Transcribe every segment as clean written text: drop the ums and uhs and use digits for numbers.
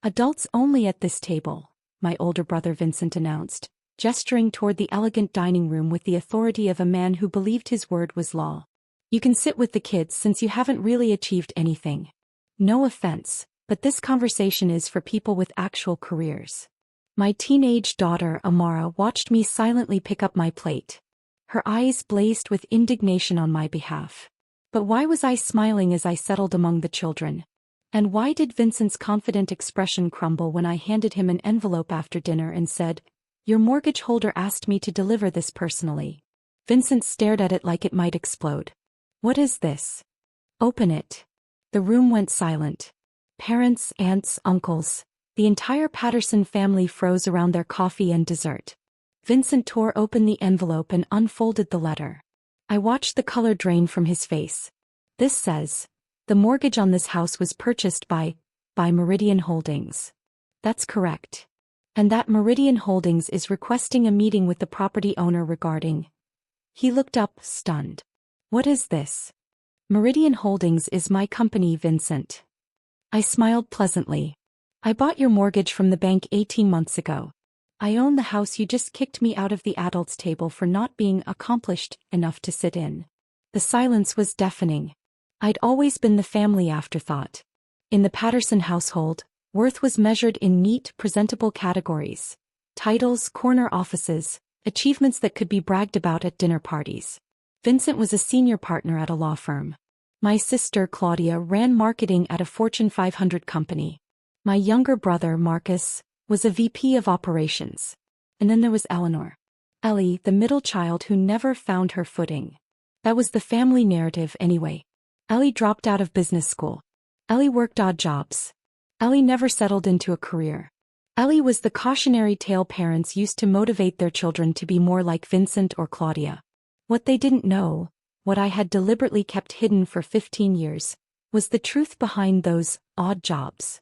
Adults only at this table, my older brother Vincent announced, gesturing toward the elegant dining room with the authority of a man who believed his word was law. You can sit with the kids since you haven't really achieved anything. No offense, but this conversation is for people with actual careers. My teenage daughter Amara watched me silently pick up my plate. Her eyes blazed with indignation on my behalf. But why was I smiling as I settled among the children? And why did Vincent's confident expression crumble when I handed him an envelope after dinner and said, "Your mortgage holder asked me to deliver this personally." Vincent stared at it like it might explode. "What is this?" "Open it." The room went silent. Parents, aunts, uncles, the entire Patterson family froze around their coffee and dessert. Vincent tore open the envelope and unfolded the letter. I watched the color drain from his face. "This says, the mortgage on this house was purchased by Meridian Holdings." "That's correct. And that Meridian Holdings is requesting a meeting with the property owner regarding." He looked up, stunned. "What is this?" "Meridian Holdings is my company, Vincent." I smiled pleasantly. "I bought your mortgage from the bank 18 months ago. I own the house you just kicked me out of the adults' table for not being accomplished enough to sit in." The silence was deafening. I'd always been the family afterthought. In the Patterson household, worth was measured in neat, presentable categories. Titles, corner offices, achievements that could be bragged about at dinner parties. Vincent was a senior partner at a law firm. My sister, Claudia, ran marketing at a Fortune 500 company. My younger brother, Marcus, was a VP of operations. And then there was Eleanor. Ellie, the middle child who never found her footing. That was the family narrative anyway. Ellie dropped out of business school. Ellie worked odd jobs. Ellie never settled into a career. Ellie was the cautionary tale parents used to motivate their children to be more like Vincent or Claudia. What they didn't know, what I had deliberately kept hidden for 15 years, was the truth behind those odd jobs.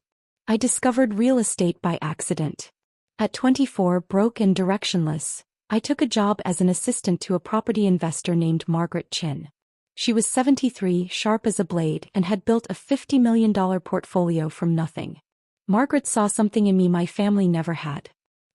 I discovered real estate by accident. At 24, broke and directionless, I took a job as an assistant to a property investor named Margaret Chin. She was 73, sharp as a blade, and had built a $50 million portfolio from nothing. Margaret saw something in me my family never had.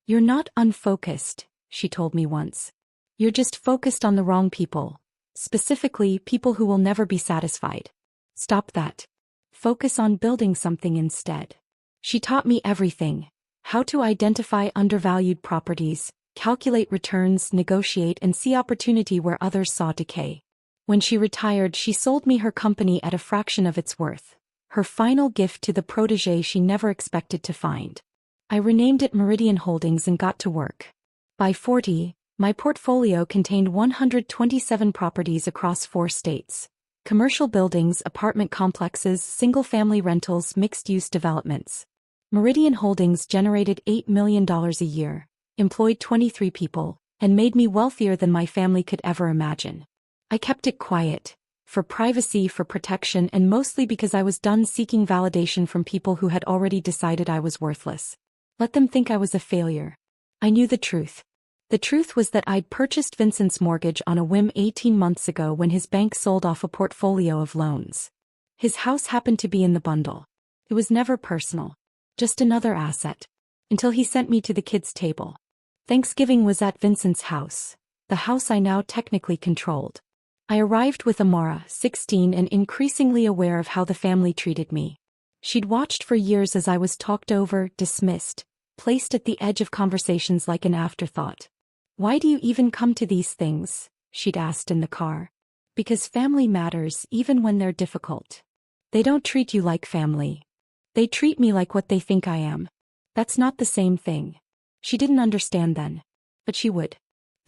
"You're not unfocused," she told me once. "You're just focused on the wrong people. Specifically, people who will never be satisfied. Stop that. Focus on building something instead." She taught me everything: how to identify undervalued properties, calculate returns, negotiate, and see opportunity where others saw decay. When she retired, she sold me her company at a fraction of its worth, her final gift to the protégé she never expected to find. I renamed it Meridian Holdings and got to work. By 40, my portfolio contained 127 properties across 4 states. Commercial buildings, apartment complexes, single-family rentals, mixed-use developments. Meridian Holdings generated $8 million a year, employed 23 people, and made me wealthier than my family could ever imagine. I kept it quiet, for privacy, for protection, and mostly because I was done seeking validation from people who had already decided I was worthless. Let them think I was a failure. I knew the truth. The truth was that I'd purchased Vincent's mortgage on a whim 18 months ago when his bank sold off a portfolio of loans. His house happened to be in the bundle. It was never personal. Just another asset. Until he sent me to the kids' table. Thanksgiving was at Vincent's house, the house I now technically controlled. I arrived with Amara, 16, and increasingly aware of how the family treated me. She'd watched for years as I was talked over, dismissed, placed at the edge of conversations like an afterthought. "Why do you even come to these things?" she'd asked in the car. "Because family matters even when they're difficult. They don't treat you like family. They treat me like what they think I am. That's not the same thing." She didn't understand then. But she would.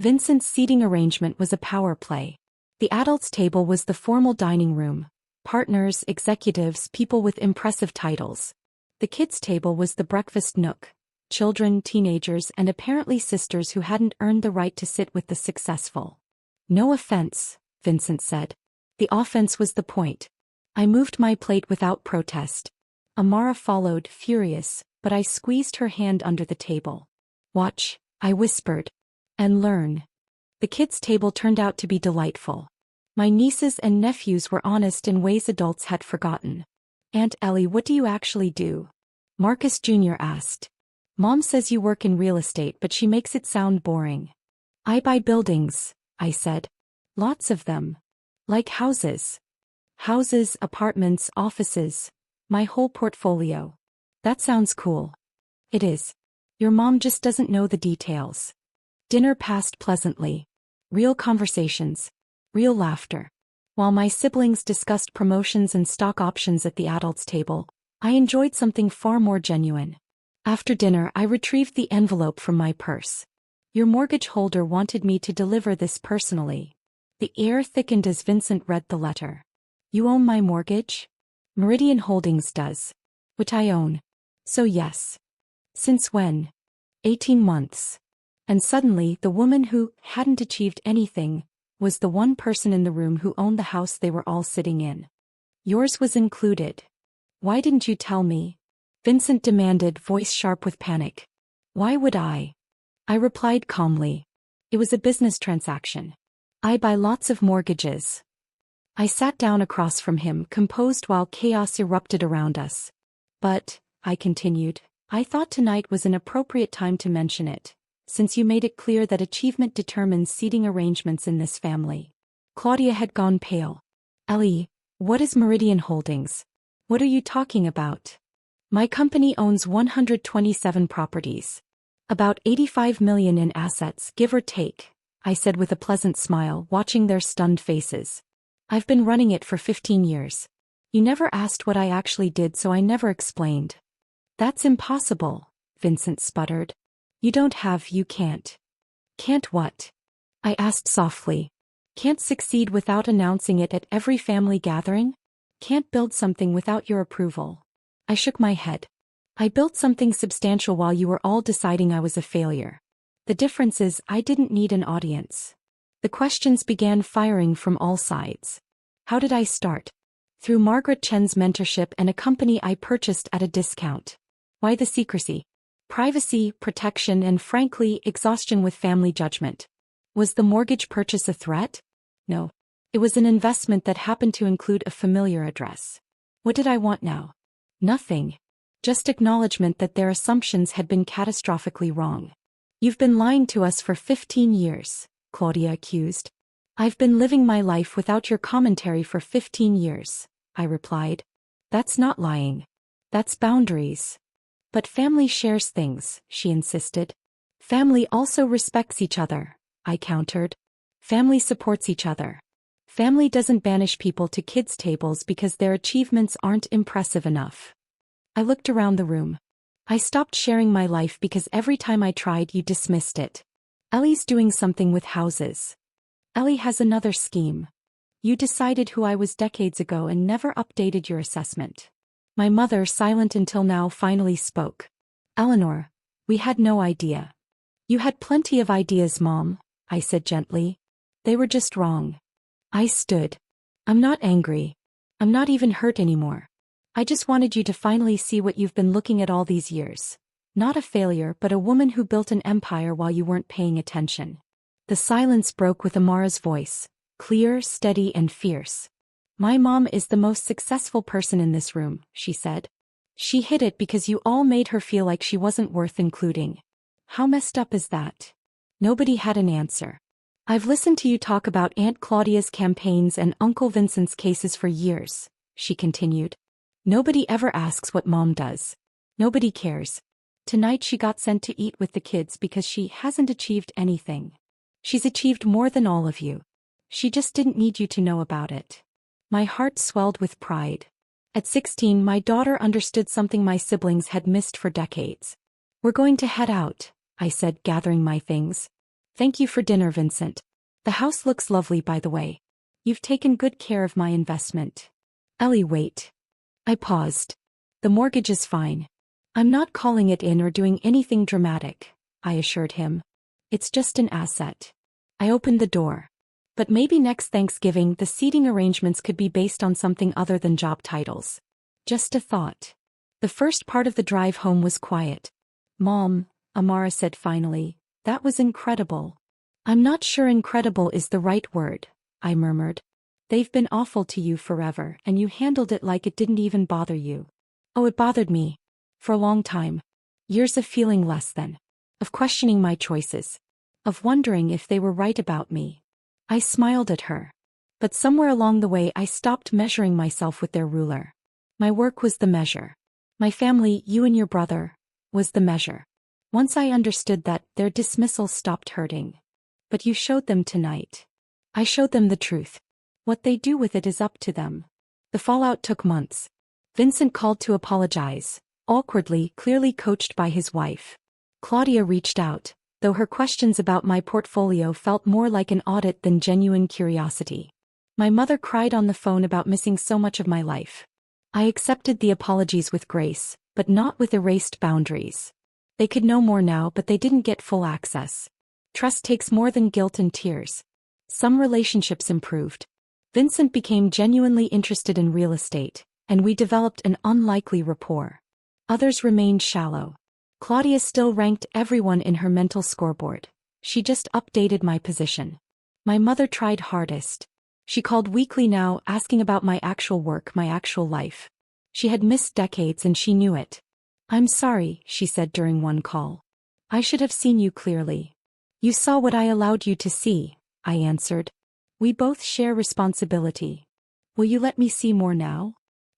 Vincent's seating arrangement was a power play. The adults' table was the formal dining room. Partners, executives, people with impressive titles. The kids' table was the breakfast nook. Children, teenagers, and apparently sisters who hadn't earned the right to sit with the successful. "No offense," Vincent said. The offense was the point. I moved my plate without protest. Amara followed, furious, but I squeezed her hand under the table. "Watch," I whispered. "And learn." The kids' table turned out to be delightful. My nieces and nephews were honest in ways adults had forgotten. "Aunt Ellie, what do you actually do?" Marcus Jr. asked. Mom says you work in real estate, but she makes it sound boring. I buy buildings, I said. Lots of them. Like houses. Houses, apartments, offices. My whole portfolio. That sounds cool. It is. Your mom just doesn't know the details. Dinner passed pleasantly. Real conversations. Real laughter. While my siblings discussed promotions and stock options at the adults' table, I enjoyed something far more genuine. After dinner, I retrieved the envelope from my purse. Your mortgage holder wanted me to deliver this personally. The air thickened as Vincent read the letter. You own my mortgage? Meridian Holdings does. Which I own. So yes. Since when? 18 months. And suddenly, the woman who hadn't achieved anything was the one person in the room who owned the house they were all sitting in. Yours was included. Why didn't you tell me? Vincent demanded, voice sharp with panic. Why would I? I replied calmly. It was a business transaction. I buy lots of mortgages. I sat down across from him, composed while chaos erupted around us. But, I continued, I thought tonight was an appropriate time to mention it, since you made it clear that achievement determines seating arrangements in this family. Claudia had gone pale. Ellie, what is Meridian Holdings? What are you talking about? My company owns 127 properties. About 85 million in assets, give or take, I said with a pleasant smile, watching their stunned faces. I've been running it for 15 years. You never asked what I actually did, so I never explained. That's impossible, Vincent sputtered. You can't. Can't what? I asked softly. Can't succeed without announcing it at every family gathering? Can't build something without your approval. I shook my head. I built something substantial while you were all deciding I was a failure. The difference is I didn't need an audience. The questions began firing from all sides. How did I start? Through Margaret Chen's mentorship and a company I purchased at a discount. Why the secrecy? Privacy, protection, and frankly, exhaustion with family judgment. Was the mortgage purchase a threat? No. It was an investment that happened to include a familiar address. What did I want now? Nothing. Just acknowledgement that their assumptions had been catastrophically wrong. You've been lying to us for 15 years, Claudia accused. I've been living my life without your commentary for 15 years, I replied. That's not lying. That's boundaries. But family shares things, she insisted. Family also respects each other, I countered. Family supports each other. Family doesn't banish people to kids' tables because their achievements aren't impressive enough. I looked around the room. I stopped sharing my life because every time I tried you dismissed it. Ellie's doing something with houses. Ellie has another scheme. You decided who I was decades ago and never updated your assessment. My mother, silent until now, finally spoke. Eleanor, we had no idea. You had plenty of ideas, Mom, I said gently. They were just wrong. I stood. I'm not angry. I'm not even hurt anymore. I just wanted you to finally see what you've been looking at all these years. Not a failure, but a woman who built an empire while you weren't paying attention. The silence broke with Amara's voice, clear, steady, and fierce. My mom is the most successful person in this room, she said. She hid it because you all made her feel like she wasn't worth including. How messed up is that? Nobody had an answer. I've listened to you talk about Aunt Claudia's campaigns and Uncle Vincent's cases for years, she continued. Nobody ever asks what Mom does. Nobody cares. Tonight she got sent to eat with the kids because she hasn't achieved anything. She's achieved more than all of you. She just didn't need you to know about it. My heart swelled with pride. At 16, my daughter understood something my siblings had missed for decades. We're going to head out, I said, gathering my things. Thank you for dinner, Vincent. The house looks lovely, by the way. You've taken good care of my investment. Ellie, wait. I paused. The mortgage is fine. I'm not calling it in or doing anything dramatic, I assured him. It's just an asset. I opened the door. But maybe next Thanksgiving the seating arrangements could be based on something other than job titles. Just a thought. The first part of the drive home was quiet. Mom, Amara said finally, that was incredible. I'm not sure incredible is the right word, I murmured. They've been awful to you forever and you handled it like it didn't even bother you. Oh, it bothered me. For a long time. Years of feeling less than. Of questioning my choices. Of wondering if they were right about me. I smiled at her. But somewhere along the way I stopped measuring myself with their ruler. My work was the measure. My family, you and your brother, was the measure. Once I understood that, their dismissal stopped hurting. But you showed them tonight. I showed them the truth. What they do with it is up to them. The fallout took months. Vincent called to apologize, awkwardly, clearly coached by his wife. Claudia reached out, though her questions about my portfolio felt more like an audit than genuine curiosity. My mother cried on the phone about missing so much of my life. I accepted the apologies with grace, but not with erased boundaries. They could know more now, but they didn't get full access. Trust takes more than guilt and tears. Some relationships improved. Vincent became genuinely interested in real estate, and we developed an unlikely rapport. Others remained shallow. Claudia still ranked everyone in her mental scoreboard. She just updated my position. My mother tried hardest. She called weekly now, asking about my actual work, my actual life. She had missed decades and she knew it. "I'm sorry," she said during one call. "I should have seen you clearly." "You saw what I allowed you to see," I answered. "We both share responsibility. Will you let me see more now?"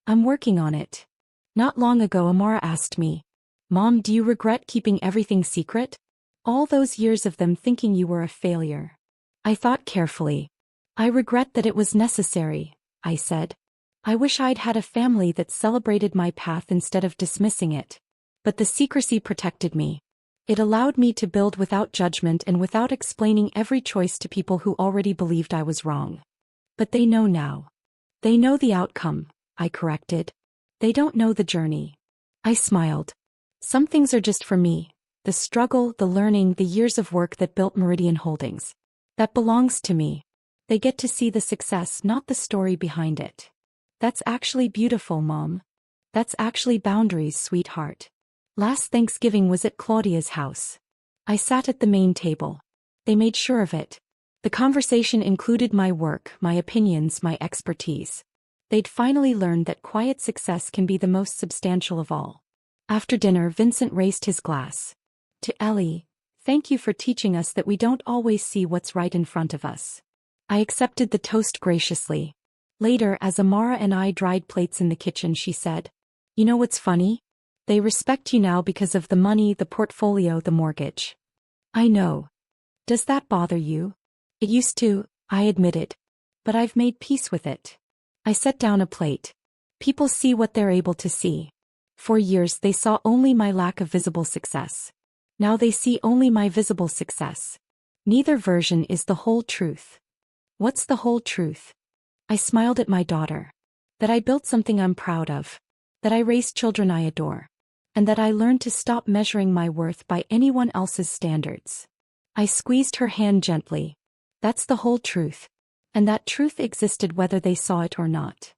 "I'm working on it." Not long ago Amara asked me, "Mom, do you regret keeping everything secret? All those years of them thinking you were a failure." I thought carefully. "I regret that it was necessary," I said. "I wish I'd had a family that celebrated my path instead of dismissing it. But the secrecy protected me. It allowed me to build without judgment and without explaining every choice to people who already believed I was wrong. But they know now. They know the outcome," I corrected. "They don't know the journey." I smiled. "Some things are just for me. The struggle, the learning, the years of work that built Meridian Holdings. That belongs to me. They get to see the success, not the story behind it." "That's actually beautiful, Mom. That's actually boundaries, sweetheart." Last Thanksgiving was at Claudia's house. I sat at the main table. They made sure of it. The conversation included my work, my opinions, my expertise. They'd finally learned that quiet success can be the most substantial of all. After dinner, Vincent raised his glass. "To Ellie, thank you for teaching us that we don't always see what's right in front of us." I accepted the toast graciously. Later, as Amara and I dried plates in the kitchen, she said, "You know what's funny? They respect you now because of the money, the portfolio, the mortgage." "I know. Does that bother you?" "It used to," I admitted. "But I've made peace with it." I set down a plate. People see what they're able to see. For years they saw only my lack of visible success. Now they see only my visible success. Neither version is the whole truth. What's the whole truth? I smiled at my daughter. That I built something I'm proud of. That I raised children I adore. And that I learned to stop measuring my worth by anyone else's standards. I squeezed her hand gently. That's the whole truth. And that truth existed whether they saw it or not.